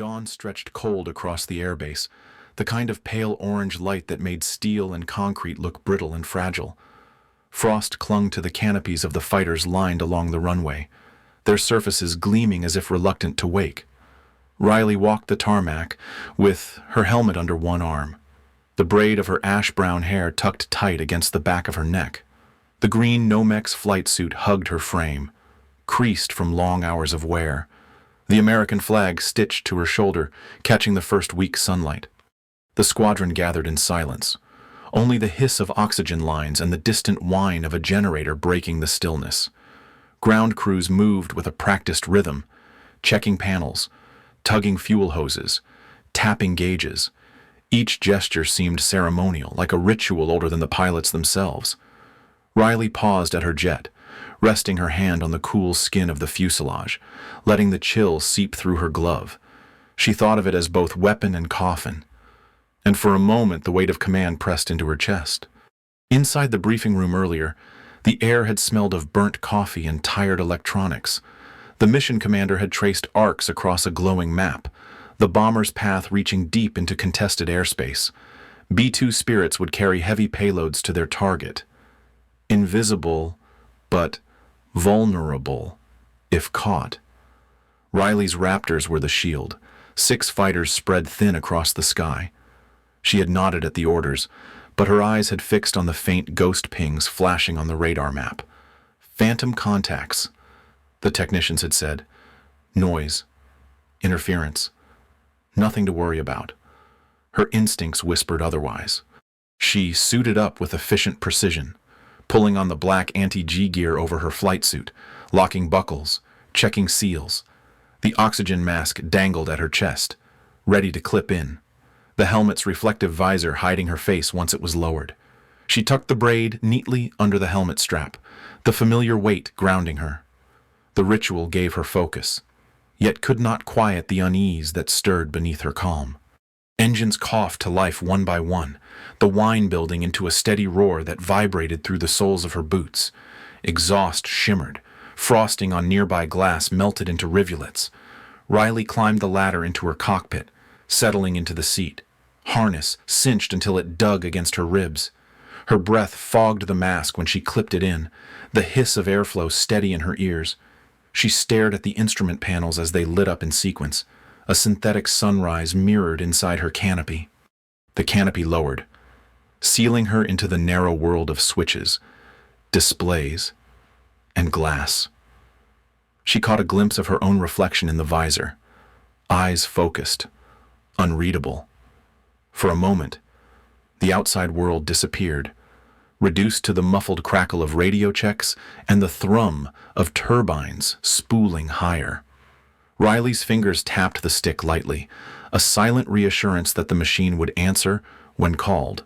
dawn stretched cold across the airbase, the kind of pale orange light that made steel and concrete look brittle and fragile. Frost clung to the canopies of the fighters lined along the runway, their surfaces gleaming as if reluctant to wake. Riley walked the tarmac with her helmet under one arm, the braid of her ash-brown hair tucked tight against the back of her neck. The green Nomex flight suit hugged her frame, creased from long hours of wear, the American flag stitched to her shoulder, catching the first weak sunlight. The squadron gathered in silence, only the hiss of oxygen lines and the distant whine of a generator breaking the stillness. Ground crews moved with a practiced rhythm, checking panels, tugging fuel hoses, tapping gauges. Each gesture seemed ceremonial, like a ritual older than the pilots themselves. Riley paused at her jet, resting her hand on the cool skin of the fuselage, letting the chill seep through her glove. She thought of it as both weapon and coffin, and for a moment the weight of command pressed into her chest. Inside the briefing room earlier, the air had smelled of burnt coffee and tired electronics. The mission commander had traced arcs across a glowing map, the bomber's path reaching deep into contested airspace. B-2 Spirits would carry heavy payloads to their target. Invisible, but vulnerable, if caught. Riley's Raptors were the shield, 6 fighters spread thin across the sky. She had nodded at the orders, but her eyes had fixed on the faint ghost pings flashing on the radar map. Phantom contacts, the technicians had said. Noise. Interference. Nothing to worry about. Her instincts whispered otherwise. She suited up with efficient precision, pulling on the black anti-G gear over her flight suit, locking buckles, checking seals. The oxygen mask dangled at her chest, ready to clip in, the helmet's reflective visor hiding her face once it was lowered. She tucked the braid neatly under the helmet strap, the familiar weight grounding her. The ritual gave her focus, yet could not quiet the unease that stirred beneath her calm. Engines coughed to life one by one, the whine building into a steady roar that vibrated through the soles of her boots. Exhaust shimmered, frosting on nearby glass melted into rivulets. Riley climbed the ladder into her cockpit, settling into the seat, harness cinched until it dug against her ribs. Her breath fogged the mask when she clipped it in, the hiss of airflow steady in her ears. She stared at the instrument panels as they lit up in sequence, a synthetic sunrise mirrored inside her canopy. The canopy lowered, sealing her into the narrow world of switches, displays, and glass. She caught a glimpse of her own reflection in the visor, eyes focused, unreadable. For a moment, the outside world disappeared, reduced to the muffled crackle of radio checks and the thrum of turbines spooling higher. Riley's fingers tapped the stick lightly, a silent reassurance that the machine would answer when called.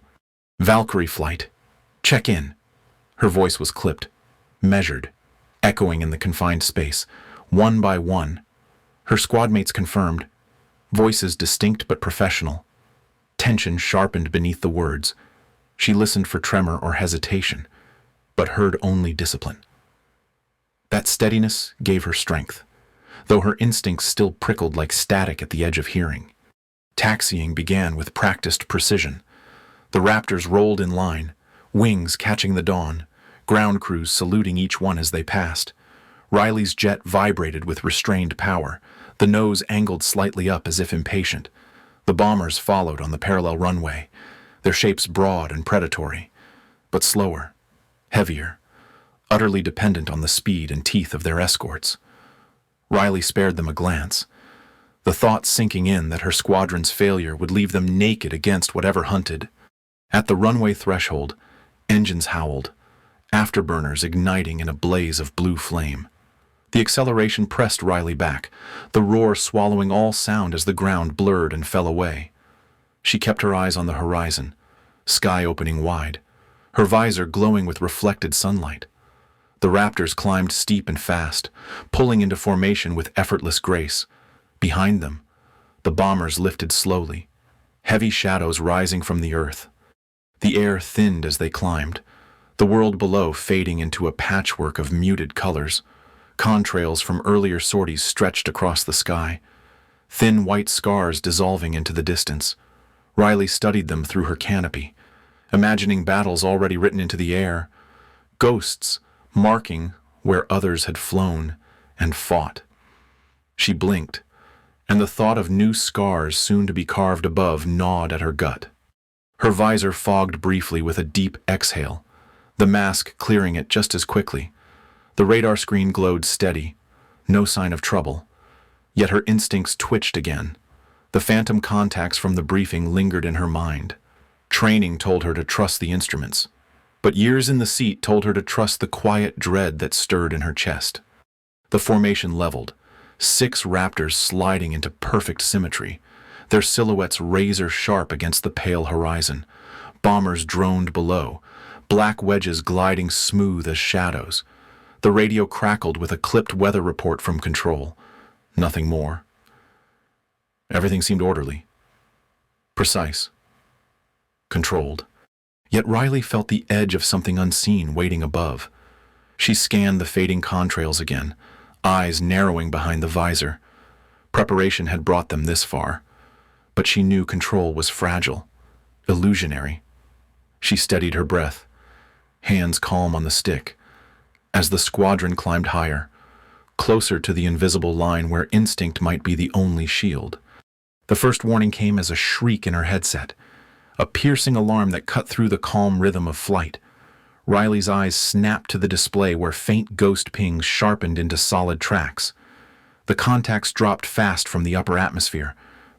Valkyrie flight. Check in. Her voice was clipped, measured, echoing in the confined space, one by one. Her squadmates confirmed, voices distinct but professional. Tension sharpened beneath the words. She listened for tremor or hesitation, but heard only discipline. That steadiness gave her strength, though her instincts still prickled like static at the edge of hearing. Taxiing began with practiced precision. The Raptors rolled in line, wings catching the dawn, ground crews saluting each one as they passed. Riley's jet vibrated with restrained power, the nose angled slightly up as if impatient. The bombers followed on the parallel runway, their shapes broad and predatory, but slower, heavier, utterly dependent on the speed and teeth of their escorts. Riley spared them a glance, the thought sinking in that her squadron's failure would leave them naked against whatever hunted. At the runway threshold, engines howled, afterburners igniting in a blaze of blue flame. The acceleration pressed Riley back, the roar swallowing all sound as the ground blurred and fell away. She kept her eyes on the horizon, sky opening wide, her visor glowing with reflected sunlight. The Raptors climbed steep and fast, pulling into formation with effortless grace. Behind them, the bombers lifted slowly, heavy shadows rising from the earth. The air thinned as they climbed, the world below fading into a patchwork of muted colors. Contrails from earlier sorties stretched across the sky. thin white scars dissolving into the distance. Riley studied them through her canopy, imagining battles already written into the air, ghosts marking where others had flown and fought. She blinked, and the thought of new scars soon to be carved above gnawed at her gut. Her visor fogged briefly with a deep exhale, the mask clearing it just as quickly. The radar screen glowed steady, no sign of trouble. Yet her instincts twitched again. The phantom contacts from the briefing lingered in her mind. Training told her to trust the instruments, but years in the seat told her to trust the quiet dread that stirred in her chest. The formation leveled, 6 raptors sliding into perfect symmetry, their silhouettes razor-sharp against the pale horizon. Bombers droned below, black wedges gliding smooth as shadows. The radio crackled with a clipped weather report from control. Nothing more. Everything seemed orderly, precise, controlled. Yet Riley felt the edge of something unseen waiting above. She scanned the fading contrails again, eyes narrowing behind the visor. Preparation had brought them this far, but she knew control was fragile, illusionary. She steadied her breath, hands calm on the stick, as the squadron climbed higher, closer to the invisible line where instinct might be the only shield. The first warning came as a shriek in her headset, a piercing alarm that cut through the calm rhythm of flight. Riley's eyes snapped to the display where faint ghost pings sharpened into solid tracks. The contacts dropped fast from the upper atmosphere,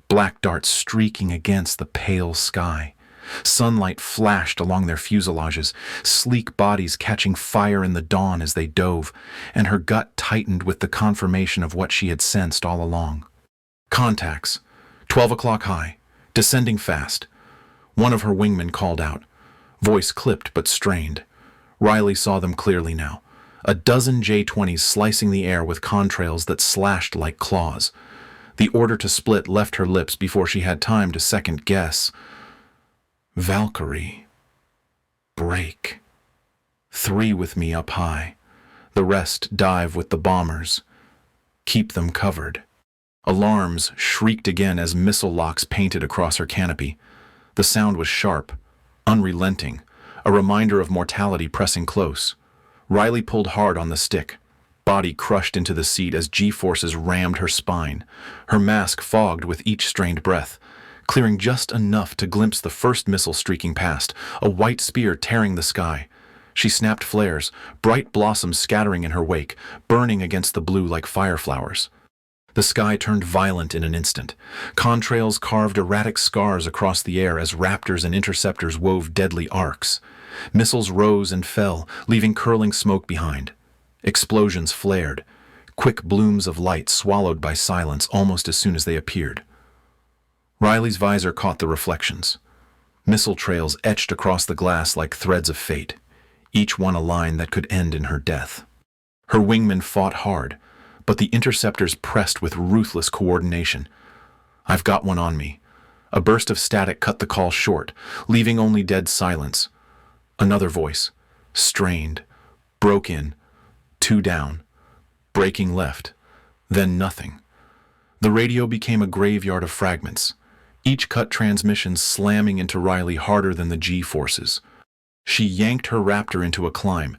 black darts streaking against the pale sky. Sunlight flashed along their fuselages, sleek bodies catching fire in the dawn as they dove, and her gut tightened with the confirmation of what she had sensed all along. Contacts, 12 o'clock high, descending fast. One of her wingmen called out, voice clipped but strained. Riley saw them clearly now, a dozen J-20s slicing the air with contrails that slashed like claws. The order to split left her lips before she had time to second guess. Valkyrie. Break. 3 with me up high. The rest dive with the bombers. Keep them covered. Alarms shrieked again as missile locks painted across her canopy. The sound was sharp, unrelenting, a reminder of mortality pressing close. Riley pulled hard on the stick, body crushed into the seat as G-forces rammed her spine. Her mask fogged with each strained breath, clearing just enough to glimpse the first missile streaking past, a white spear tearing the sky. She snapped flares, bright blossoms scattering in her wake, burning against the blue like fireflowers. The sky turned violent in an instant. Contrails carved erratic scars across the air as raptors and interceptors wove deadly arcs. Missiles rose and fell, leaving curling smoke behind. Explosions flared, quick blooms of light swallowed by silence almost as soon as they appeared. Riley's visor caught the reflections. Missile trails etched across the glass like threads of fate, each one a line that could end in her death. Her wingmen fought hard, but the interceptors pressed with ruthless coordination. I've got one on me. A burst of static cut the call short, leaving only dead silence. Another voice, strained, broke in, 2 down, breaking left, then nothing. The radio became a graveyard of fragments, each cut transmission slamming into Riley harder than the G-forces. She yanked her Raptor into a climb,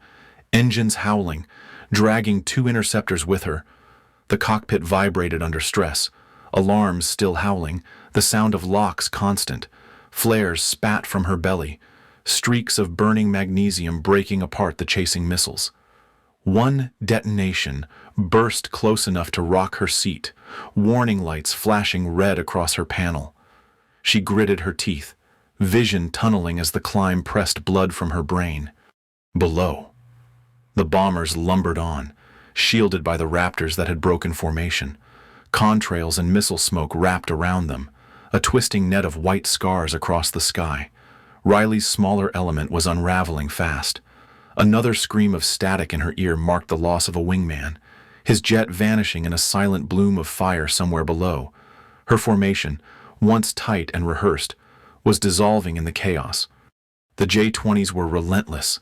engines howling, dragging 2 interceptors with her. The cockpit vibrated under stress, alarms still howling, the sound of locks constant. Flares spat from her belly, streaks of burning magnesium breaking apart the chasing missiles. One detonation burst close enough to rock her seat, warning lights flashing red across her panel. She gritted her teeth, vision tunneling as the climb pressed blood from her brain. Below, the bombers lumbered on, shielded by the raptors that had broken formation. Contrails and missile smoke wrapped around them, a twisting net of white scars across the sky. Riley's smaller element was unraveling fast. Another scream of static in her ear marked the loss of a wingman, his jet vanishing in a silent bloom of fire somewhere below. Her formation, once tight and rehearsed, was dissolving in the chaos. The J-20s were relentless,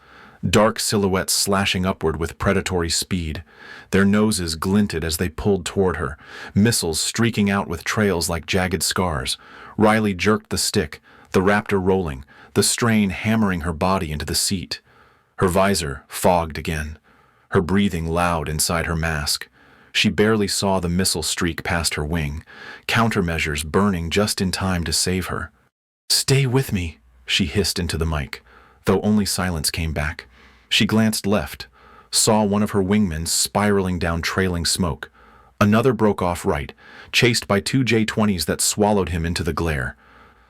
dark silhouettes slashing upward with predatory speed. Their noses glinted as they pulled toward her, missiles streaking out with trails like jagged scars. Riley jerked the stick, the raptor rolling, the strain hammering her body into the seat. Her visor fogged again, her breathing loud inside her mask. She barely saw the missile streak past her wing, countermeasures burning just in time to save her. "Stay with me," she hissed into the mic, though only silence came back. She glanced left, saw one of her wingmen spiraling down trailing smoke. Another broke off right, chased by two J-20s that swallowed him into the glare.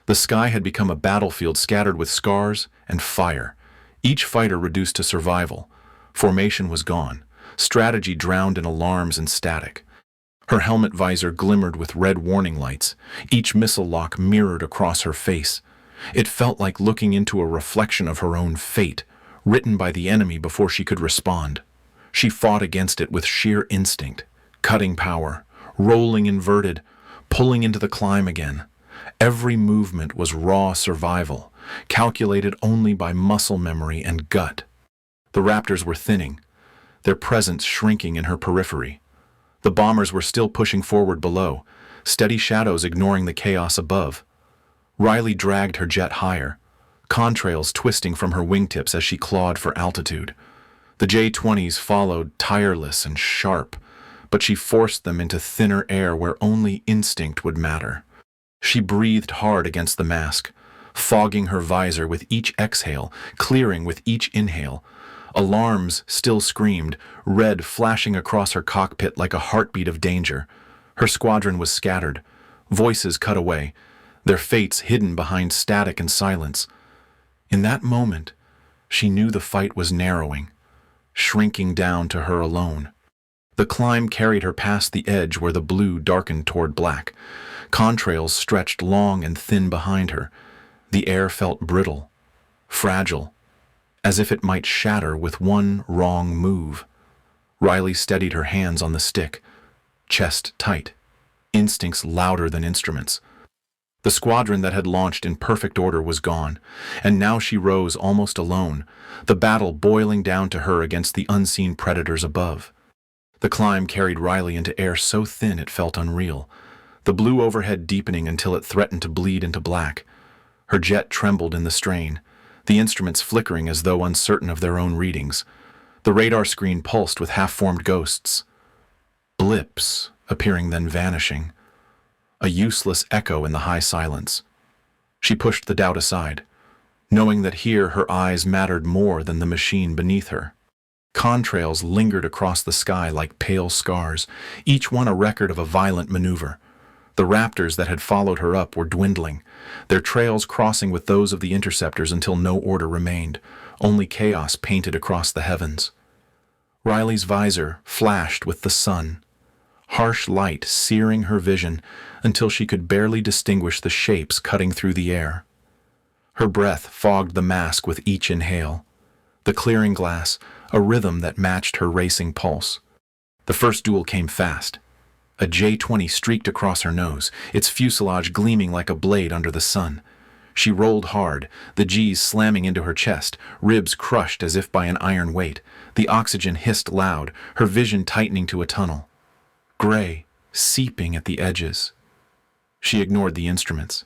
The sky had become a battlefield scattered with scars and fire, each fighter reduced to survival. Formation was gone, strategy drowned in alarms and static. Her helmet visor glimmered with red warning lights, each missile lock mirrored across her face. It felt like looking into a reflection of her own fate, written by the enemy before she could respond. She fought against it with sheer instinct, cutting power, rolling inverted, pulling into the climb again. Every movement was raw survival, calculated only by muscle memory and gut. The raptors were thinning, their presence shrinking in her periphery. The bombers were still pushing forward below, steady shadows ignoring the chaos above. Riley dragged her jet higher, contrails twisting from her wingtips as she clawed for altitude. The J-20s followed, tireless and sharp, but she forced them into thinner air where only instinct would matter. She breathed hard against the mask, fogging her visor with each exhale, clearing with each inhale. Alarms still screamed, red flashing across her cockpit like a heartbeat of danger. Her squadron was scattered, voices cut away, their fates hidden behind static and silence. In that moment, she knew the fight was narrowing, shrinking down to her alone. The climb carried her past the edge where the blue darkened toward black. Contrails stretched long and thin behind her. The air felt brittle, fragile, as if it might shatter with one wrong move. Riley steadied her hands on the stick, chest tight, instincts louder than instruments. The squadron that had launched in perfect order was gone, and now she rose almost alone, the battle boiling down to her against the unseen predators above. The climb carried Riley into air so thin it felt unreal, the blue overhead deepening until it threatened to bleed into black. Her jet trembled in the strain, the instruments flickering as though uncertain of their own readings. The radar screen pulsed with half-formed ghosts, blips appearing then vanishing, a useless echo in the high silence. She pushed the doubt aside, knowing that here her eyes mattered more than the machine beneath her. Contrails lingered across the sky like pale scars, each one a record of a violent maneuver. The raptors that had followed her up were dwindling, their trails crossing with those of the interceptors until no order remained, only chaos painted across the heavens. Riley's visor flashed with the sun, harsh light searing her vision until she could barely distinguish the shapes cutting through the air. Her breath fogged the mask with each inhale, the clearing glass a rhythm that matched her racing pulse. The first duel came fast. A J-20 streaked across her nose, its fuselage gleaming like a blade under the sun. She rolled hard, the G's slamming into her chest, ribs crushed as if by an iron weight. The oxygen hissed loud, her vision tightening to a tunnel. Gray, seeping at the edges. She ignored the instruments,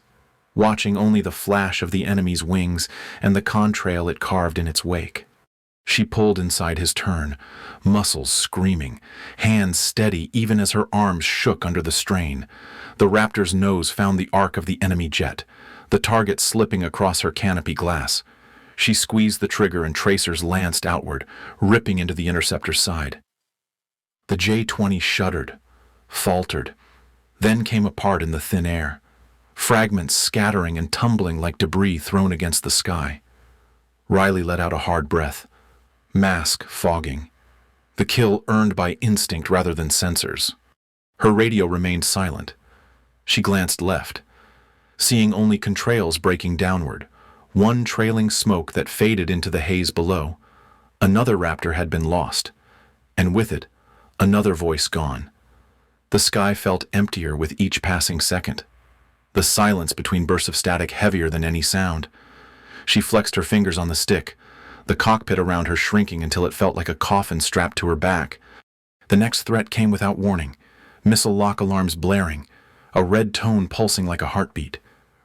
watching only the flash of the enemy's wings and the contrail it carved in its wake. She pulled inside his turn, muscles screaming, hands steady even as her arms shook under the strain. The Raptor's nose found the arc of the enemy jet, the target slipping across her canopy glass. She squeezed the trigger and tracers lanced outward, ripping into the interceptor's side. The J-20 shuddered, faltered, then came apart in the thin air, fragments scattering and tumbling like debris thrown against the sky. Riley let out a hard breath, mask fogging, the kill earned by instinct rather than sensors. Her radio remained silent. She glanced left, seeing only contrails breaking downward, one trailing smoke that faded into the haze below. Another Raptor had been lost, and with it, another voice gone. The sky felt emptier with each passing second, the silence between bursts of static heavier than any sound. She flexed her fingers on the stick, the cockpit around her shrinking until it felt like a coffin strapped to her back. The next threat came without warning, missile lock alarms blaring, a red tone pulsing like a heartbeat.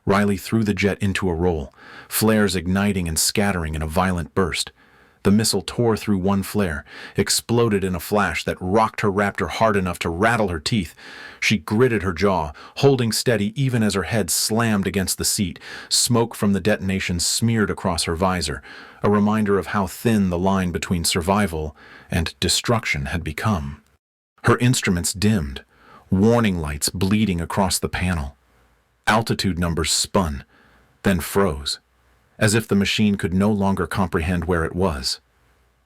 Riley threw the jet into a roll, flares igniting and scattering in a violent burst. The missile tore through one flare, exploded in a flash that rocked her Raptor hard enough to rattle her teeth. She gritted her jaw, holding steady even as her head slammed against the seat. Smoke from the detonation smeared across her visor, a reminder of how thin the line between survival and destruction had become. Her instruments dimmed, warning lights bleeding across the panel. Altitude numbers spun, then froze, as if the machine could no longer comprehend where it was.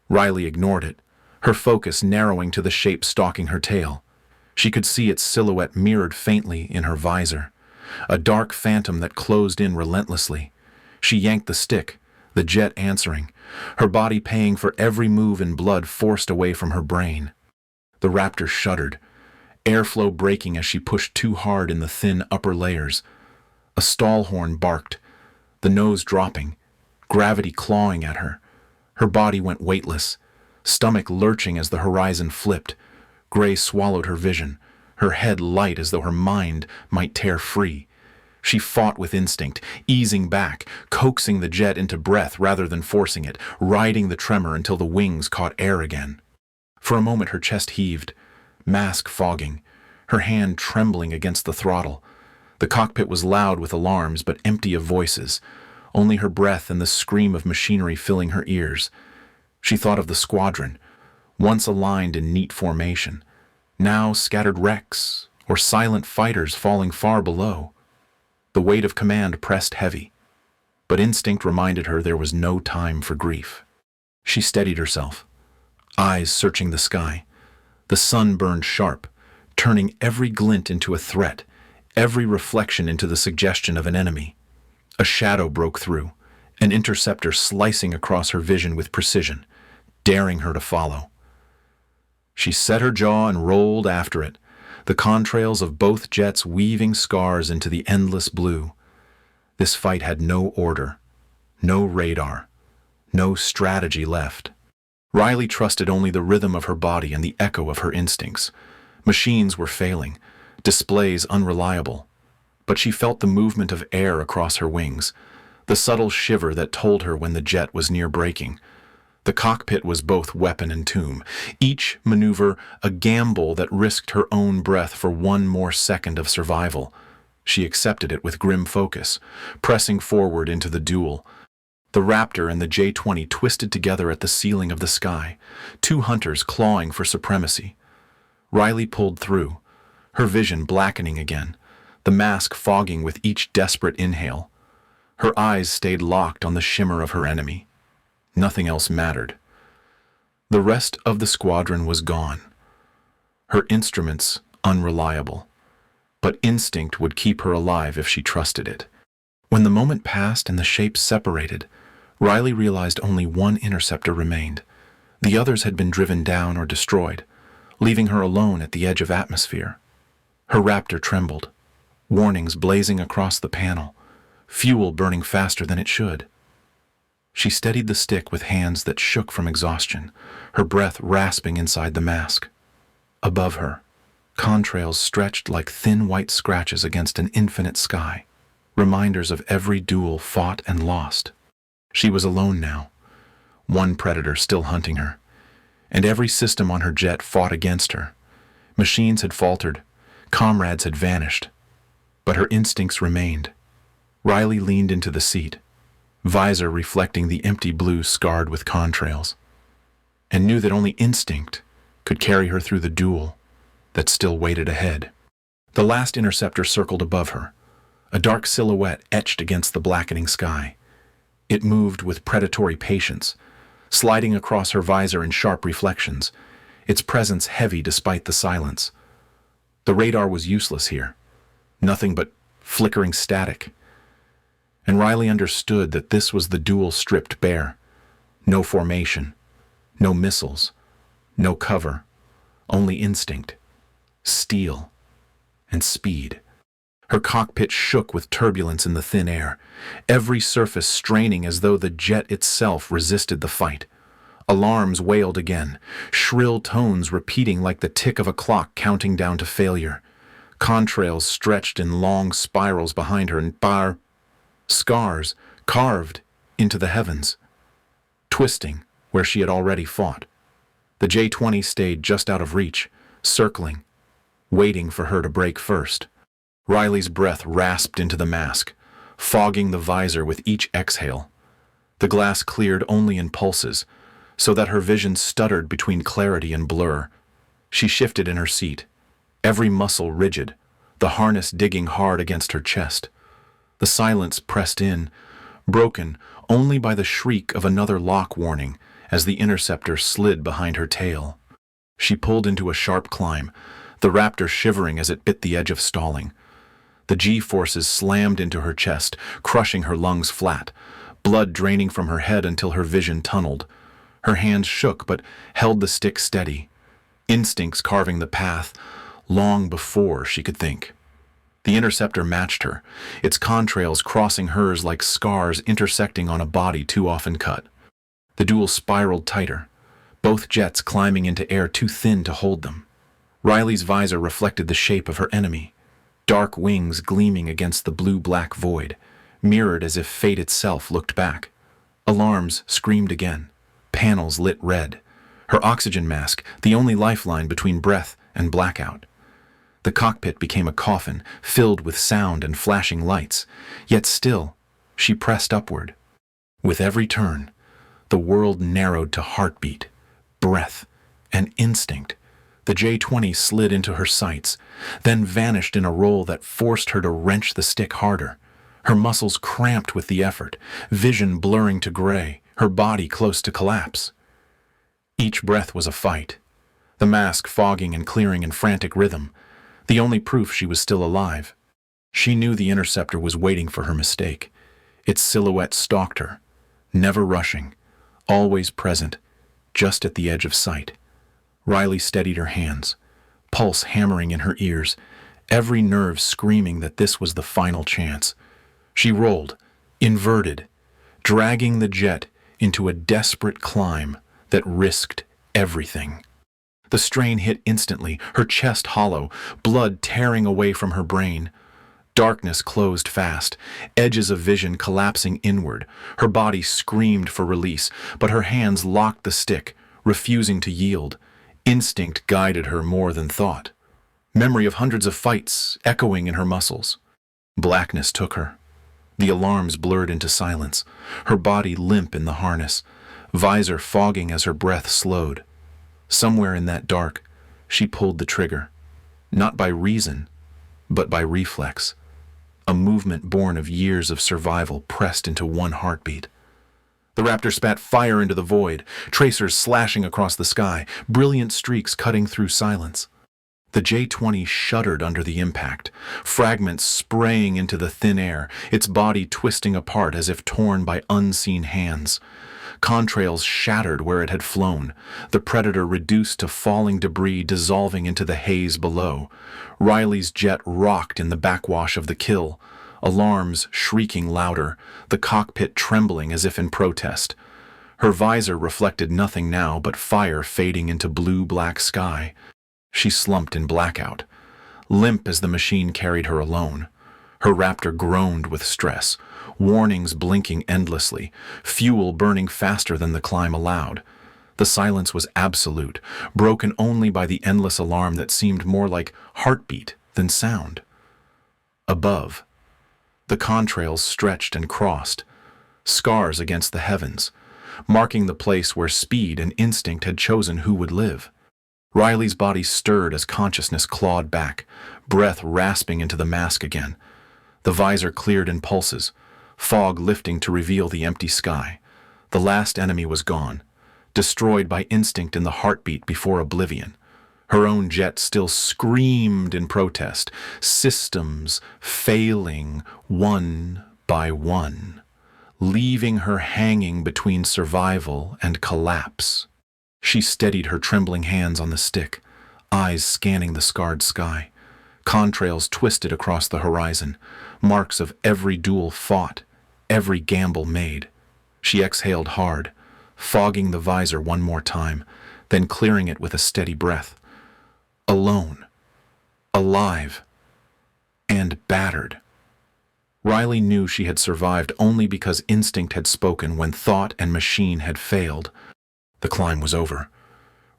Riley ignored it, her focus narrowing to the shape stalking her tail. She could see its silhouette mirrored faintly in her visor, a dark phantom that closed in relentlessly. She yanked the stick, the jet answering, her body paying for every move and blood forced away from her brain. The Raptor shuddered, airflow breaking as she pushed too hard in the thin upper layers. A stall horn barked, the nose dropping, gravity clawing at her. Her body went weightless, stomach lurching as the horizon flipped. Gray swallowed her vision, her head light as though her mind might tear free. She fought with instinct, easing back, coaxing the jet into breath rather than forcing it, riding the tremor until the wings caught air again. For a moment her chest heaved, mask fogging, her hand trembling against the throttle. The cockpit was loud with alarms but empty of voices, only her breath and the scream of machinery filling her ears. She thought of the squadron, once aligned in neat formation, now scattered wrecks or silent fighters falling far below. The weight of command pressed heavy, but instinct reminded her there was no time for grief. She steadied herself, eyes searching the sky. The sun burned sharp, turning every glint into a threat, every reflection into the suggestion of an enemy. A shadow broke through, an interceptor slicing across her vision with precision, daring her to follow. She set her jaw and rolled after it, the contrails of both jets weaving scars into the endless blue. This fight had no order, no radar, no strategy left. Riley trusted only the rhythm of her body and the echo of her instincts. Machines were failing, displays unreliable, but she felt the movement of air across her wings, the subtle shiver that told her when the jet was near breaking. The cockpit was both weapon and tomb, each maneuver a gamble that risked her own breath for one more second of survival. She accepted it with grim focus, pressing forward into the duel. The Raptor and the J-20 twisted together at the ceiling of the sky, two hunters clawing for supremacy. Riley pulled through, her vision blackening again, the mask fogging with each desperate inhale. Her eyes stayed locked on the shimmer of her enemy. Nothing else mattered. The rest of the squadron was gone, her instruments unreliable, but instinct would keep her alive if she trusted it. When the moment passed and the shapes separated, Riley realized only one interceptor remained. The others had been driven down or destroyed, leaving her alone at the edge of atmosphere. Her Raptor trembled, warnings blazing across the panel, fuel burning faster than it should. She steadied the stick with hands that shook from exhaustion, her breath rasping inside the mask. Above her, contrails stretched like thin white scratches against an infinite sky, reminders of every duel fought and lost. She was alone now, one predator still hunting her, and every system on her jet fought against her. Machines had faltered, comrades had vanished, but her instincts remained. Riley leaned into the seat, visor reflecting the empty blue scarred with contrails, and knew that only instinct could carry her through the duel that still waited ahead. The last interceptor circled above her, a dark silhouette etched against the blackening sky. It moved with predatory patience, sliding across her visor in sharp reflections, its presence heavy despite the silence. The radar was useless here, nothing but flickering static. And Riley understood that this was the duel stripped bare. No formation, no missiles, no cover, only instinct, steel, and speed. Her cockpit shook with turbulence in the thin air, every surface straining as though the jet itself resisted the fight. Alarms wailed again, shrill tones repeating like the tick of a clock counting down to failure. Contrails stretched in long spirals behind her and scars carved into the heavens, twisting where she had already fought. The J-20 stayed just out of reach, circling, waiting for her to break first. Riley's breath rasped into the mask, fogging the visor with each exhale. The glass cleared only in pulses, so that her vision stuttered between clarity and blur. She shifted in her seat, every muscle rigid, the harness digging hard against her chest. The silence pressed in, broken only by the shriek of another lock warning as the interceptor slid behind her tail. She pulled into a sharp climb, the Raptor shivering as it bit the edge of stalling. The G-forces slammed into her chest, crushing her lungs flat, blood draining from her head until her vision tunneled. Her hands shook but held the stick steady, instincts carving the path long before she could think. The interceptor matched her, its contrails crossing hers like scars intersecting on a body too often cut. The duel spiraled tighter, both jets climbing into air too thin to hold them. Riley's visor reflected the shape of her enemy, dark wings gleaming against the blue-black void, mirrored as if fate itself looked back. Alarms screamed again, panels lit red, her oxygen mask the only lifeline between breath and blackout. The cockpit became a coffin filled with sound and flashing lights, yet still she pressed upward. With every turn, the world narrowed to heartbeat, breath, and instinct. The J-20 slid into her sights, then vanished in a roll that forced her to wrench the stick harder. Her muscles cramped with the effort, vision blurring to gray, her body close to collapse. Each breath was a fight, the mask fogging and clearing in frantic rhythm, the only proof she was still alive. She knew the interceptor was waiting for her mistake. Its silhouette stalked her, never rushing, always present, just at the edge of sight. Riley steadied her hands, pulse hammering in her ears, every nerve screaming that this was the final chance. She rolled, inverted, dragging the jet into a desperate climb that risked everything. The strain hit instantly, her chest hollow, blood tearing away from her brain. Darkness closed fast, edges of vision collapsing inward. Her body screamed for release, but her hands locked the stick, refusing to yield. Instinct guided her more than thought. Memory of hundreds of fights echoing in her muscles. Blackness took her. The alarms blurred into silence, her body limp in the harness, visor fogging as her breath slowed. Somewhere in that dark, she pulled the trigger, not by reason, but by reflex. A movement born of years of survival pressed into one heartbeat. The Raptor spat fire into the void, tracers slashing across the sky, brilliant streaks cutting through silence. The J-20 shuddered under the impact, fragments spraying into the thin air, its body twisting apart as if torn by unseen hands. Contrails shattered where it had flown, the Predator reduced to falling debris dissolving into the haze below. Riley's jet rocked in the backwash of the kill, alarms shrieking louder, the cockpit trembling as if in protest. Her visor reflected nothing now but fire fading into blue-black sky. She slumped in blackout, limp as the machine carried her alone. Her Raptor groaned with stress, warnings blinking endlessly, fuel burning faster than the climb allowed. The silence was absolute, broken only by the endless alarm that seemed more like heartbeat than sound. Above, the contrails stretched and crossed, scars against the heavens, marking the place where speed and instinct had chosen who would live. Riley's body stirred as consciousness clawed back, breath rasping into the mask again. The visor cleared in pulses, fog lifting to reveal the empty sky. The last enemy was gone, destroyed by instinct in the heartbeat before oblivion. Her own jet still screamed in protest, systems failing one by one, leaving her hanging between survival and collapse. She steadied her trembling hands on the stick, eyes scanning the scarred sky. Contrails twisted across the horizon, marks of every duel fought, every gamble made. She exhaled hard, fogging the visor one more time, then clearing it with a steady breath. Alone, alive, and battered. Riley knew she had survived only because instinct had spoken when thought and machine had failed. The climb was over.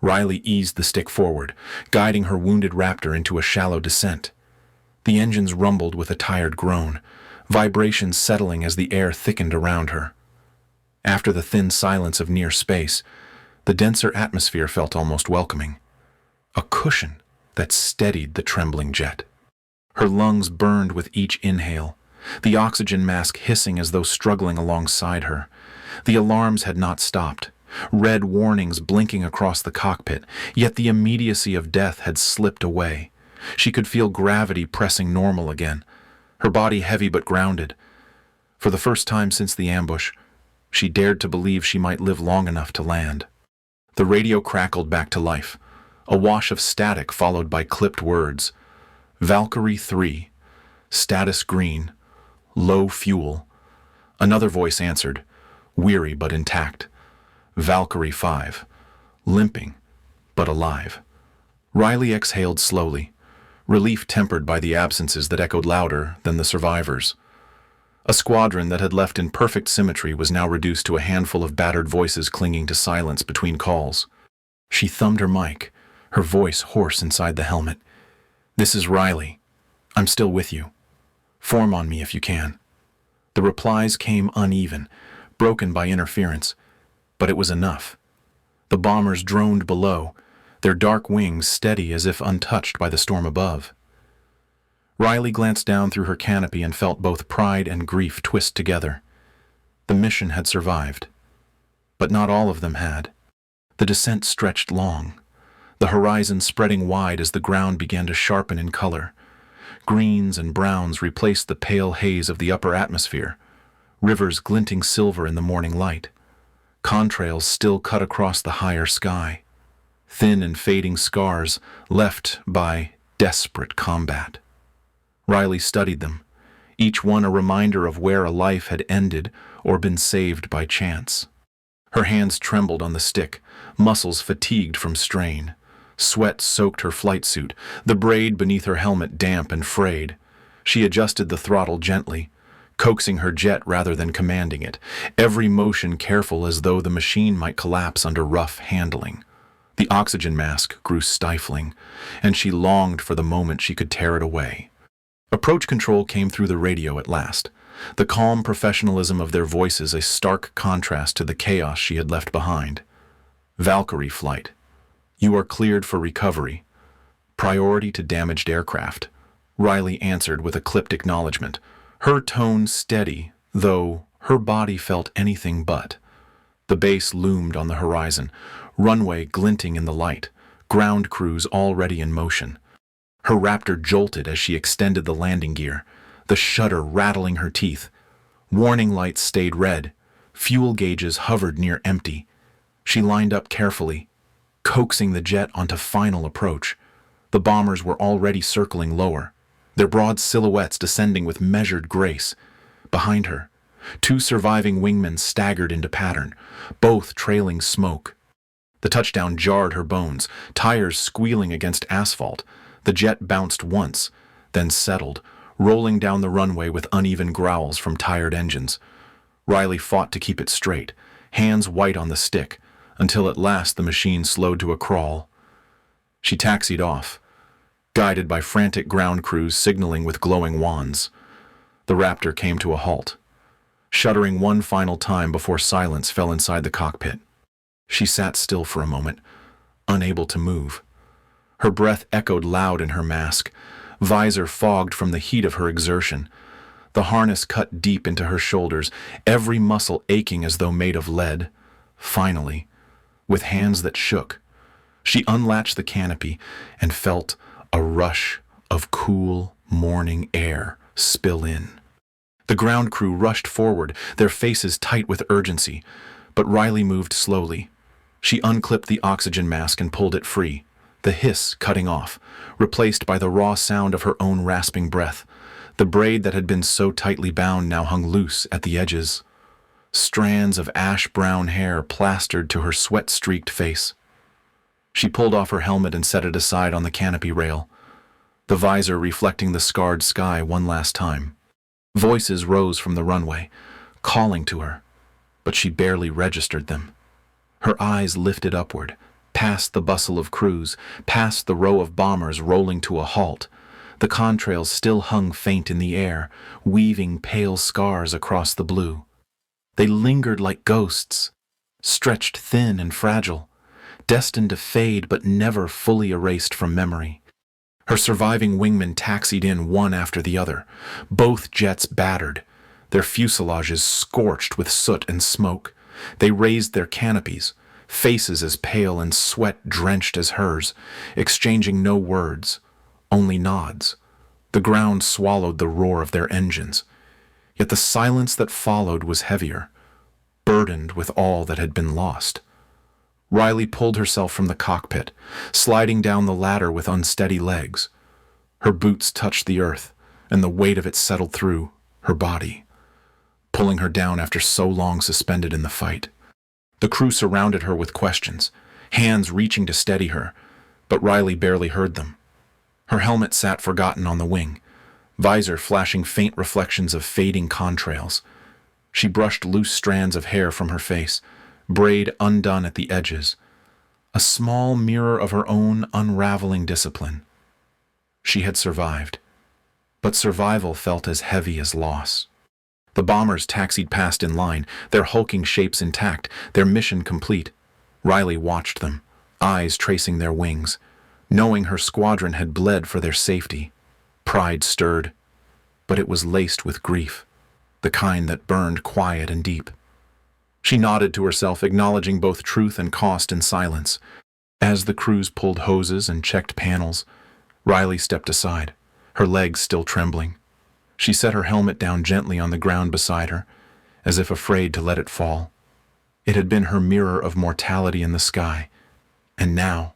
Riley eased the stick forward, guiding her wounded raptor into a shallow descent. The engines rumbled with a tired groan, vibrations settling as the air thickened around her. After the thin silence of near space, the denser atmosphere felt almost welcoming. A cushion that steadied the trembling jet. Her lungs burned with each inhale, the oxygen mask hissing as though struggling alongside her. The alarms had not stopped, red warnings blinking across the cockpit, yet the immediacy of death had slipped away. She could feel gravity pressing normal again, her body heavy but grounded. For the first time since the ambush, she dared to believe she might live long enough to land. The radio crackled back to life, a wash of static followed by clipped words. Valkyrie 3, status green, low fuel. Another voice answered, weary but intact. Valkyrie 5, limping but alive. Riley exhaled slowly, relief tempered by the absences that echoed louder than the survivors. A squadron that had left in perfect symmetry was now reduced to a handful of battered voices clinging to silence between calls. She thumbed her mic, her voice hoarse inside the helmet. "This is Riley. I'm still with you. Form on me if you can." The replies came uneven, broken by interference, but it was enough. The bombers droned below, their dark wings steady as if untouched by the storm above. Riley glanced down through her canopy and felt both pride and grief twist together. The mission had survived, but not all of them had. The descent stretched long, the horizon spreading wide as the ground began to sharpen in color. Greens and browns replaced the pale haze of the upper atmosphere, rivers glinting silver in the morning light. Contrails still cut across the higher sky, thin and fading scars left by desperate combat. Riley studied them, each one a reminder of where a life had ended or been saved by chance. Her hands trembled on the stick, muscles fatigued from strain. Sweat soaked her flight suit, the braid beneath her helmet damp and frayed. She adjusted the throttle gently, coaxing her jet rather than commanding it, every motion careful as though the machine might collapse under rough handling. The oxygen mask grew stifling, and she longed for the moment she could tear it away. Approach control came through the radio at last, the calm professionalism of their voices a stark contrast to the chaos she had left behind. Valkyrie flight. You are cleared for recovery. Priority to damaged aircraft. Riley answered with a clipped acknowledgement, her tone steady, though her body felt anything but. The base loomed on the horizon, runway glinting in the light, ground crews already in motion. Her Raptor jolted as she extended the landing gear, the shudder rattling her teeth. Warning lights stayed red, fuel gauges hovered near empty. She lined up carefully, coaxing the jet onto final approach. The bombers were already circling lower, their broad silhouettes descending with measured grace. Behind her, two surviving wingmen staggered into pattern, both trailing smoke. The touchdown jarred her bones, tires squealing against asphalt. The jet bounced once, then settled, rolling down the runway with uneven growls from tired engines. Riley fought to keep it straight, hands white on the stick, until at last the machine slowed to a crawl. She taxied off, guided by frantic ground crews signaling with glowing wands. The Raptor came to a halt, shuddering one final time before silence fell inside the cockpit. She sat still for a moment, unable to move. Her breath echoed loud in her mask, visor fogged from the heat of her exertion. The harness cut deep into her shoulders, every muscle aching as though made of lead. Finally, with hands that shook, she unlatched the canopy and felt a rush of cool morning air spill in. The ground crew rushed forward, their faces tight with urgency, but Riley moved slowly. She unclipped the oxygen mask and pulled it free, the hiss cutting off, replaced by the raw sound of her own rasping breath. The braid that had been so tightly bound now hung loose at the edges. Strands of ash-brown hair plastered to her sweat-streaked face. She pulled off her helmet and set it aside on the canopy rail, the visor reflecting the scarred sky one last time. Voices rose from the runway, calling to her, but she barely registered them. Her eyes lifted upward, past the bustle of crews, past the row of bombers rolling to a halt. The contrails still hung faint in the air, weaving pale scars across the blue. They lingered like ghosts, stretched thin and fragile, destined to fade but never fully erased from memory. Her surviving wingmen taxied in one after the other, both jets battered, their fuselages scorched with soot and smoke. They raised their canopies, faces as pale and sweat-drenched as hers, exchanging no words, only nods. The ground swallowed the roar of their engines. Yet the silence that followed was heavier, burdened with all that had been lost. Riley pulled herself from the cockpit, sliding down the ladder with unsteady legs. Her boots touched the earth, and the weight of it settled through her body, pulling her down after so long suspended in the fight. The crew surrounded her with questions, hands reaching to steady her, but Riley barely heard them. Her helmet sat forgotten on the wing, visor flashing faint reflections of fading contrails. She brushed loose strands of hair from her face, braid undone at the edges, a small mirror of her own unraveling discipline. She had survived, but survival felt as heavy as loss. The bombers taxied past in line, their hulking shapes intact, their mission complete. Riley watched them, eyes tracing their wings, knowing her squadron had bled for their safety. Pride stirred, but it was laced with grief, the kind that burned quiet and deep. She nodded to herself, acknowledging both truth and cost in silence. As the crews pulled hoses and checked panels, Riley stepped aside, her legs still trembling. She set her helmet down gently on the ground beside her, as if afraid to let it fall. It had been her mirror of mortality in the sky, and now,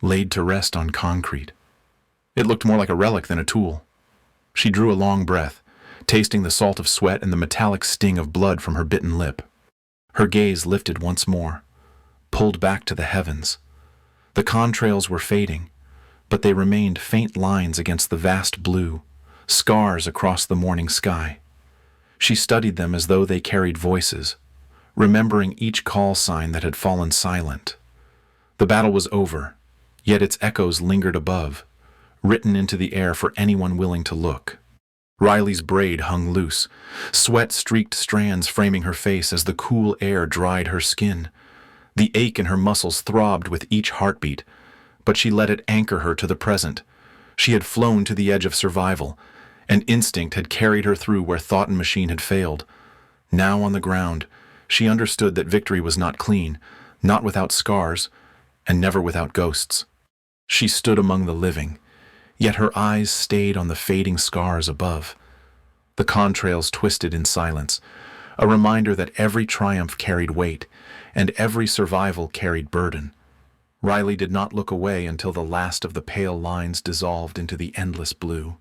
laid to rest on concrete. It looked more like a relic than a tool. She drew a long breath, tasting the salt of sweat and the metallic sting of blood from her bitten lip. Her gaze lifted once more, pulled back to the heavens. The contrails were fading, but they remained faint lines against the vast blue, scars across the morning sky. She studied them as though they carried voices, remembering each call sign that had fallen silent. The battle was over, yet its echoes lingered above, written into the air for anyone willing to look. Riley's braid hung loose, sweat-streaked strands framing her face as the cool air dried her skin. The ache in her muscles throbbed with each heartbeat, but she let it anchor her to the present. She had flown to the edge of survival, and instinct had carried her through where thought and machine had failed. Now on the ground, she understood that victory was not clean, not without scars, and never without ghosts. She stood among the living, yet her eyes stayed on the fading scars above. The contrails twisted in silence, a reminder that every triumph carried weight, and every survival carried burden. Riley did not look away until the last of the pale lines dissolved into the endless blue.